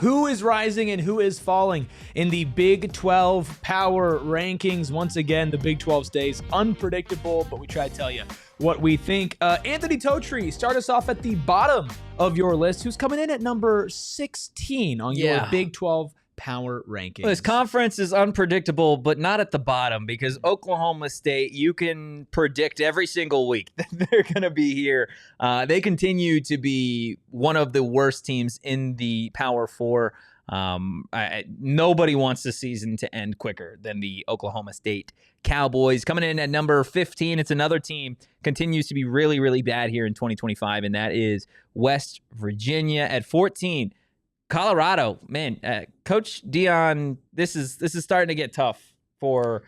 Who is rising and who is falling in the Big 12 power rankings? Once again, the Big 12 stays unpredictable, but we try to tell you what we think. Anthony Totri, start us off at the bottom of your list. Who's coming in at number 16 on your Big 12 power rankings? Well, this conference is unpredictable, but not at the bottom, because Oklahoma State, you can predict every single week that they're going to be here. They continue to be one of the worst teams in the Power Four. Nobody wants the season to end quicker than the Oklahoma State Cowboys. Coming in at number 15, it's another team continues to be really, really bad here in 2025, and that is West Virginia. At 14, Colorado, man, Coach Dion, this is starting to get tough for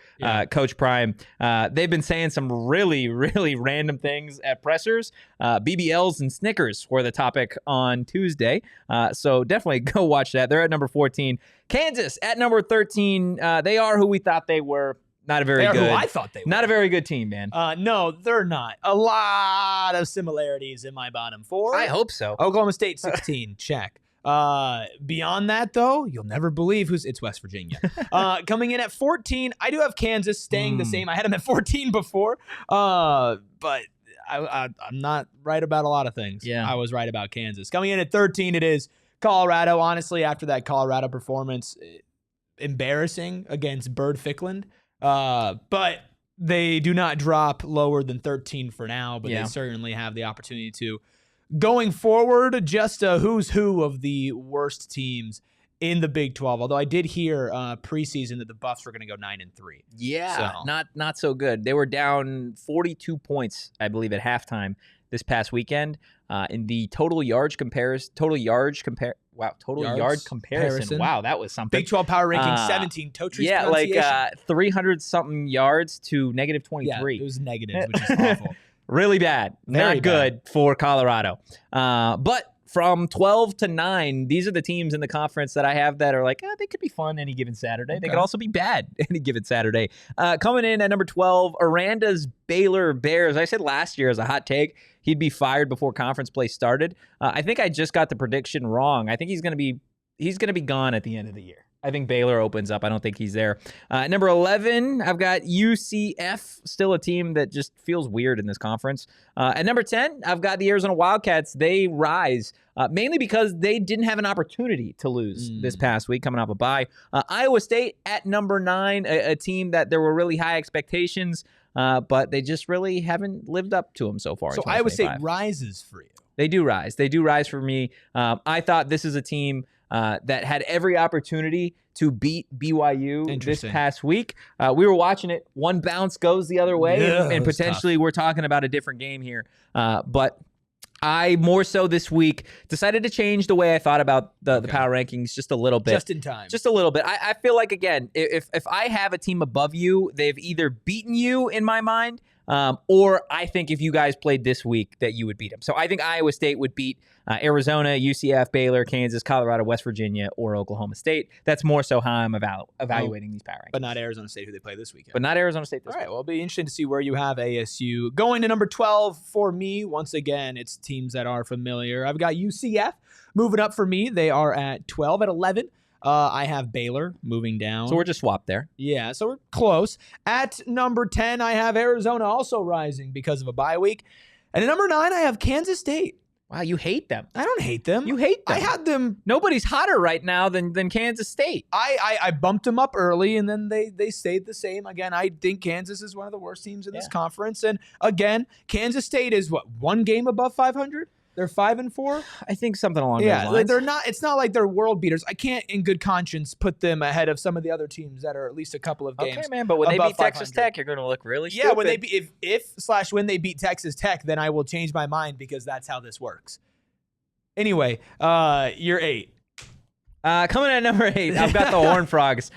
Coach Prime. They've been saying some really, really random things at pressers. BBLs and Snickers were the topic on Tuesday, so definitely go watch that. They're at number 14. Kansas at number 13. They are who we thought they were. Not a very good. Who I thought they were. Not a very good team, man. No, they're not. A lot of similarities in my bottom four. I hope so. Oklahoma State 16, check. Beyond that, though, you'll never believe it's West Virginia. Coming in at 14, I do have Kansas staying the same. I had them at 14 before, but I'm not right about a lot of things. Yeah. I was right about Kansas. Coming in at 13, it is Colorado. Honestly, after that Colorado performance, embarrassing against Bird Fickland. But they do not drop lower than 13 for now, but they certainly have the opportunity to. Going forward, just a who's who of the worst teams in the Big 12. Although I did hear preseason that the Buffs were going to go 9-3. Yeah, so. Not so good. They were down 42 points, I believe, at halftime this past weekend. In the total yard comparison. Wow, that was something. Big 12 power ranking 17. Totri's pronunciation. Like 300 something yards to negative 23. Yeah, it was negative, which is awful. Really bad. Not good for Colorado. But from 12 to 9, these are the teams in the conference that I have that are like, they could be fun any given Saturday. Okay. They could also be bad any given Saturday. Coming in at number 12, Aranda's Baylor Bears. I said last year as a hot take, he'd be fired before conference play started. I think I just got the prediction wrong. I think he's going to be gone at the end of the year. I think Baylor opens up. I don't think he's there. Number 11, I've got UCF, still a team that just feels weird in this conference. At number 10, I've got the Arizona Wildcats. They rise, mainly because they didn't have an opportunity to lose this past week, coming off a bye. Iowa State at number 9, a team that there were really high expectations, but they just really haven't lived up to them so far. So Iowa State rises for you. They do rise. They do rise for me. I thought this is a team that had every opportunity to beat BYU this past week. We were watching it. One bounce goes the other way, and potentially we're talking about a different game here. But I more so this week decided to change the way I thought about the power rankings just a little bit. Just in time. Just a little bit. I feel like, again, if I have a team above you, they've either beaten you in my mind, or I think if you guys played this week that you would beat them. So I think Iowa State would beat Arizona, UCF, Baylor, Kansas, Colorado, West Virginia, or Oklahoma State. That's more so how I'm evaluating these power rankings. But not Arizona State, who they play this weekend. But not Arizona State this week. All right, week. well, it'll be interesting to see where you have ASU. Going to number 12 for me, once again, it's teams that are familiar. I've got UCF moving up for me. They are at 12. At 11, I have Baylor moving down. So we're just swapped there. Yeah, so we're close. At number 10, I have Arizona also rising because of a bye week. And at number 9, I have Kansas State. Wow, you hate them. I don't hate them. You hate them. I had them. Nobody's hotter right now than Kansas State. I bumped them up early, and then they stayed the same. Again, I think Kansas is one of the worst teams in this conference. And again, Kansas State is one game above 500? They're 5-4. I think something along those lines. Like they're not. It's not like they're world beaters. I can't, in good conscience, put them ahead of some of the other teams that are at least a couple of games. Okay, man. But when they beat Texas Tech, you're going to look really stupid. Yeah, when they when they beat Texas Tech, then I will change my mind because that's how this works. Anyway, you're 8. Coming at number 8, I've got the Horned Frogs.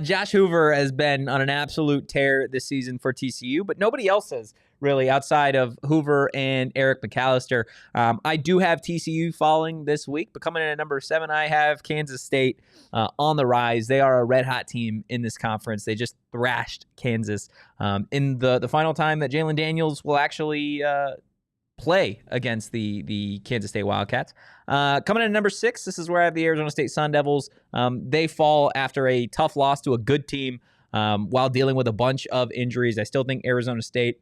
Josh Hoover has been on an absolute tear this season for TCU, but nobody else has really outside of Hoover and Eric McAllister. I do have TCU falling this week, but coming in at number 7, I have Kansas State on the rise. They are a red-hot team in this conference. They just thrashed Kansas in the final time that Jalen Daniels will actually play against the Kansas State Wildcats. Coming in at number 6, this is where I have the Arizona State Sun Devils. They fall after a tough loss to a good team while dealing with a bunch of injuries. I still think Arizona State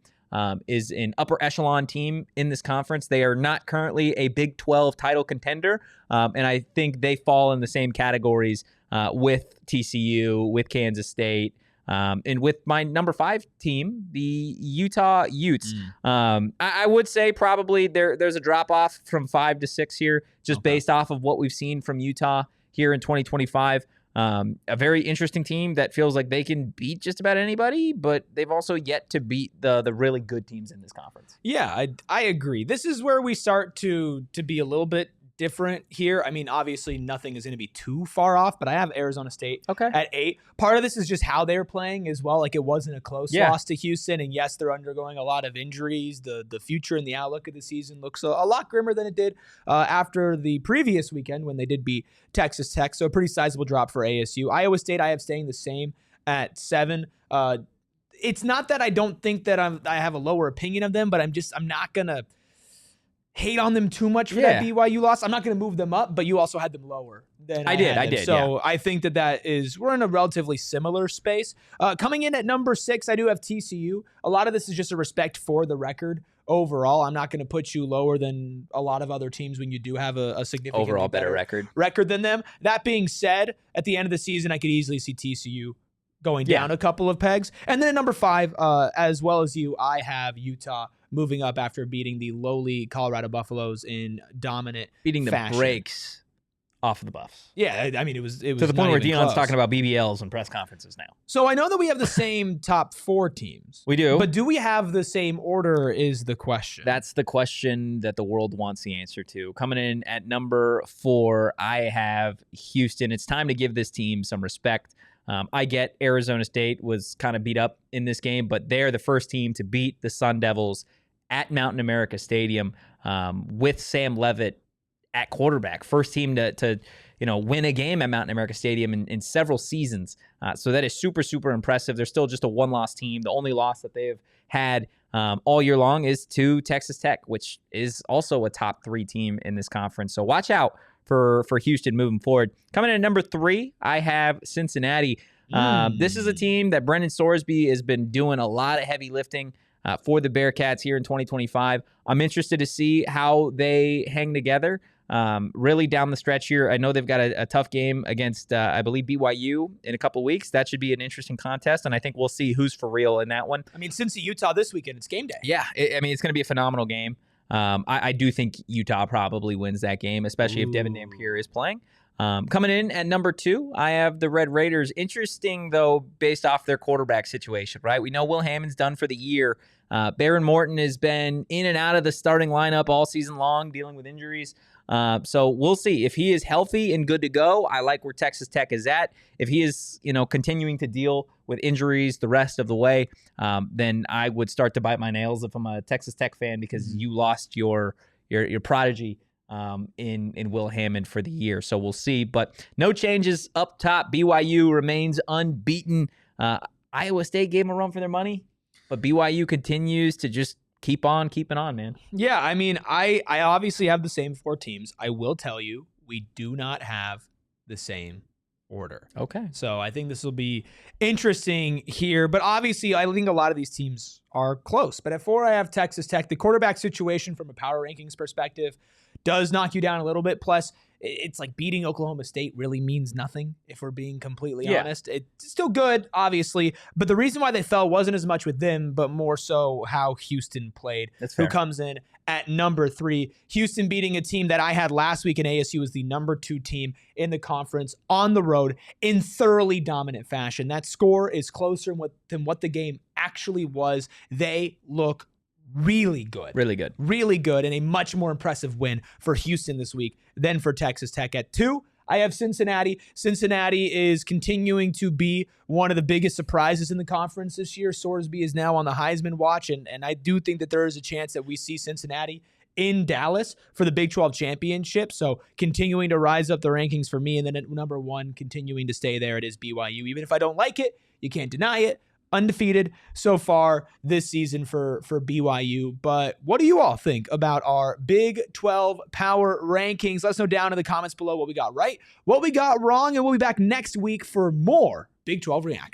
is an upper echelon team in this conference. They are not currently a Big 12 title contender, and I think they fall in the same categories with TCU, with Kansas State, and with my number 5 team, the Utah Utes. I would say probably there's a drop-off from 5 to 6 here, just based off of what we've seen from Utah here in 2025. A very interesting team that feels like they can beat just about anybody, but they've also yet to beat the really good teams in this conference. Yeah, I agree. This is where we start to be a little bit different here. I mean, obviously nothing is going to be too far off, but I have Arizona State at 8. Part of this is just how they're playing as well. Like, it wasn't a close loss to Houston, and yes, they're undergoing a lot of injuries. The future and the outlook of the season looks a lot grimmer than it did after the previous weekend when they did beat Texas Tech. So a pretty sizable drop for ASU. Iowa State, I have staying the same at 7. It's not that I don't think that I have a lower opinion of them, but I'm not gonna hate on them too much for that BYU loss. I'm not going to move them up, but you also had them lower than I did. So I think we're in a relatively similar space. Coming in at number 6, I do have TCU. A lot of this is just a respect for the record overall. I'm not going to put you lower than a lot of other teams when you do have a significantly overall better record than them. That being said, at the end of the season, I could easily see TCU going down a couple of pegs. And then at number 5, as well as you, I have Utah moving up after beating the lowly Colorado Buffaloes in dominant beating the fashion. Brakes off of the Buffs. Yeah, I mean, it was to the point where Deion's talking about BBLs and press conferences now. So I know that we have the same top 4 teams. We do. But do we have the same order is the question. That's the question that the world wants the answer to. Coming in at number 4, I have Houston. It's time to give this team some respect. I get Arizona State was kind of beat up in this game, but they're the first team to beat the Sun Devils at Mountain America Stadium with Sam Leavitt at quarterback. First team to win a game at Mountain America Stadium in several seasons. So that is super, super impressive. They're still just a one-loss team. The only loss that they've had all year long is to Texas Tech, which is also a top 3 team in this conference. So watch out for Houston moving forward. Coming in at number 3, I have Cincinnati. This is a team that Brendan Sorsby has been doing a lot of heavy lifting for the Bearcats here in 2025. I'm interested to see how they hang together really down the stretch here. I know they've got a tough game against, I believe, BYU in a couple of weeks. That should be an interesting contest, and I think we'll see who's for real in that one. I mean, Cincy Utah this weekend, it's game day. Yeah, it's going to be a phenomenal game. I do think Utah probably wins that game, especially if Devin Dampier is playing. Coming in at number 2, I have the Red Raiders. Interesting, though, based off their quarterback situation, right? We know Will Hammond's done for the year. Baron Morton has been in and out of the starting lineup all season long, dealing with injuries. So we'll see. If he is healthy and good to go, I like where Texas Tech is at. If he is, continuing to deal with injuries the rest of the way, then I would start to bite my nails if I'm a Texas Tech fan because you lost your prodigy in Will Hammond for the year. So we'll see. But no changes up top. BYU remains unbeaten. Iowa State gave them a run for their money, but BYU continues to just keep on keeping on, man. Yeah, I mean, I obviously have the same 4 teams. I will tell you, we do not have the same order. Okay. So I think this will be interesting here. But obviously, I think a lot of these teams are close. But at 4, I have Texas Tech. The quarterback situation from a power rankings perspective does knock you down a little bit. Plus, it's like beating Oklahoma State really means nothing, if we're being completely honest. It's still good, obviously, but the reason why they fell wasn't as much with them, but more so how Houston played. That's fair. Who comes in at number 3. Houston beating a team that I had last week in ASU as the number 2 team in the conference on the road in thoroughly dominant fashion. That score is closer than what the game actually was. They look really good. Really good. Really good, and a much more impressive win for Houston this week than for Texas Tech. At 2, I have Cincinnati. Cincinnati is continuing to be one of the biggest surprises in the conference this year. Sorsby is now on the Heisman watch, and I do think that there is a chance that we see Cincinnati in Dallas for the Big 12 championship. So continuing to rise up the rankings for me, and then at number 1, continuing to stay there, it is BYU. Even if I don't like it, you can't deny it. undefeated so far this season for BYU. But what do you all think about our Big 12 power rankings? Let us know down in the comments below what we got right, what we got wrong, and we'll be back next week for more Big 12 reaction.